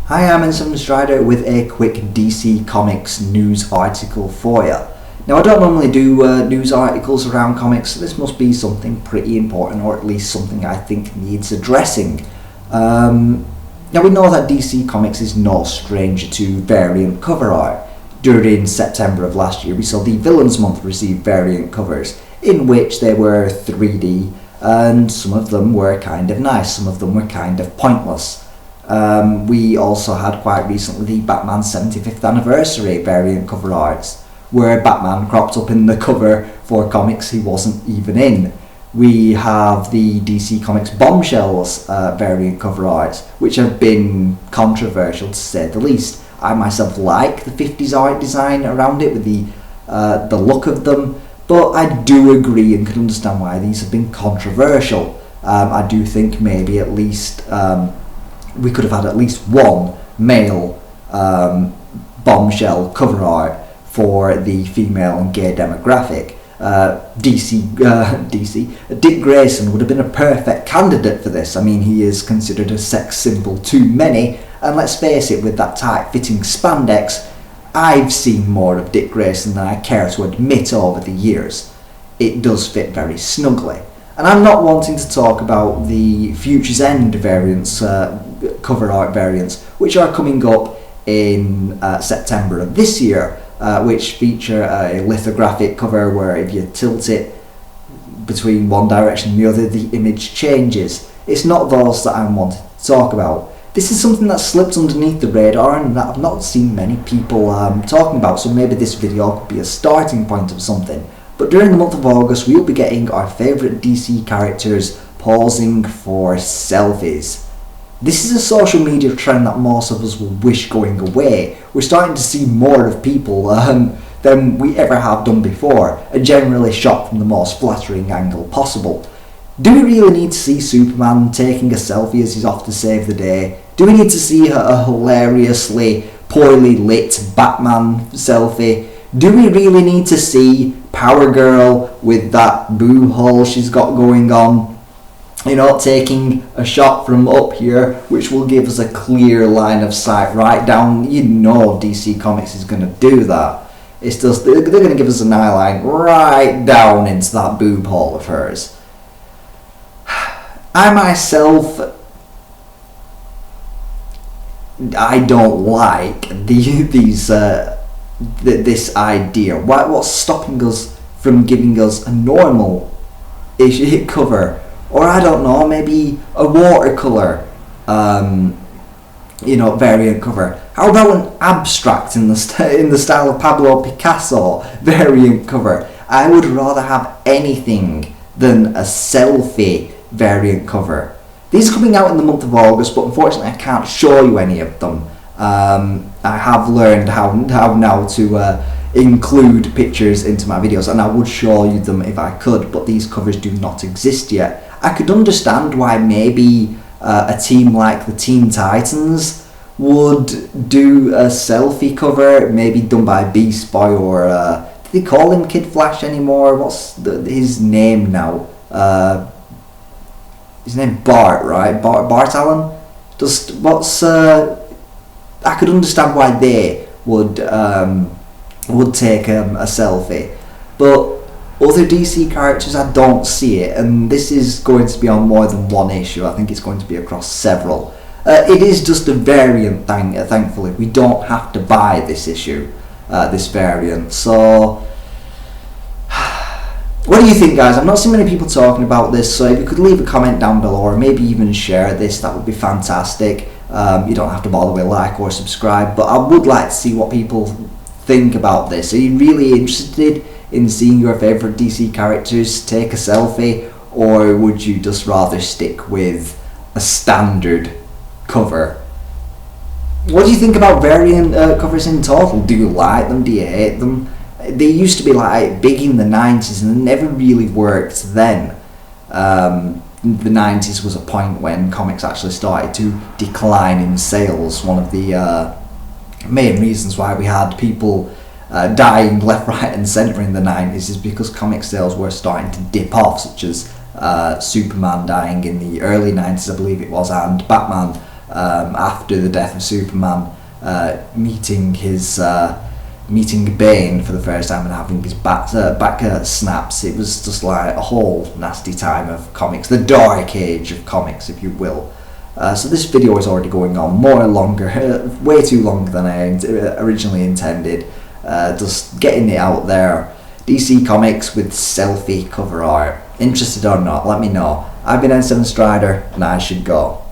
Hi, I'm Instant Strider with a quick DC Comics news article for you. Now, I don't normally do news articles around comics, so this must be something pretty important, or at least something I think needs addressing. Now, we know that DC Comics is no stranger to variant cover art. During September of last year, we saw the Villains Month receive variant covers, in which they were 3D, and some of them were kind of nice, some of them were kind of pointless. We also had quite recently the Batman 75th anniversary variant cover arts, where Batman cropped up in the cover for comics he wasn't even in. We have the DC Comics Bombshells variant cover arts, which have been controversial to say the least. I myself like the 50s art design around it with the look of them, but I do agree and can understand why these have been controversial. I do think maybe at least we could have had at least one male bombshell cover art for the female and gay demographic. Dick Grayson would have been a perfect candidate for this. I mean, he is considered a sex symbol to many, and let's face it, with that tight-fitting spandex, I've seen more of Dick Grayson than I care to admit over the years. It does fit very snugly. And I'm not wanting to talk about the Future's End variants, cover art variants, which are coming up in September of this year, which feature a lithographic cover where if you tilt it between one direction and the other, the image changes. It's not those that I'm wanting to talk about. This is something that slipped underneath the radar and that I've not seen many people talking about, so maybe this video could be a starting point of something. But during the month of August, we'll be getting our favourite DC characters posing for selfies. This is a social media trend that most of us will wish going away. We're starting to see more of people than we ever have done before, and generally shot from the most flattering angle possible. Do we really need to see Superman taking a selfie as he's off to save the day? Do we need to see a hilariously poorly lit Batman selfie? Do we really need to see Power Girl with that boo hole she's got going on, taking a shot from up here, which will give us a clear line of sight right down? DC Comics is going to do that. It's just, they're going to give us an eye line right down into that boob hole of hers. I myself, I don't like this idea. What's stopping us from giving us a normal cover, or I don't know, maybe a watercolor, variant cover? How about an abstract in the style of Pablo Picasso variant cover? I would rather have anything than a selfie variant cover. These are coming out in the month of August, but unfortunately I can't show you any of them. I have learned how now to include pictures into my videos, and I would show you them if I could, but these covers do not exist yet. I could understand why maybe a team like the Teen Titans would do a selfie cover, maybe done by Beast Boy, or do they call him Kid Flash anymore? What's his name now? His name Bart, right? Bart Allen? I could understand why they would take a selfie, but other DC characters, I don't see it, and this is going to be on more than one issue. I think it's going to be across several. It is just a variant thing, thankfully. We don't have to buy this issue, this variant. So, what do you think, guys? I've not seen many people talking about this, so if you could leave a comment down below, or maybe even share this, that would be fantastic. You don't have to bother with like or subscribe, but I would like to see what people think about this. Are you really interested in seeing your favourite DC characters take a selfie, or would you just rather stick with a standard cover? What do you think about variant covers in total? Do you like them? Do you hate them? They used to be like big in the 90s and they never really worked then. The 90s was a point when comics actually started to decline in sales. One of the main reasons why we had people dying left, right and centre in the 90s is because comic sales were starting to dip off, such as Superman dying in the early 90s, I believe it was, and Batman after the death of Superman, meeting Bane for the first time and having his back snaps. It was just like a whole nasty time of comics, the dark age of comics, if you will. So this video is already going on longer, way too long than I originally intended. Just getting it out there. DC Comics with selfie cover art. Interested or not, let me know. I've been N7 Strider and I should go.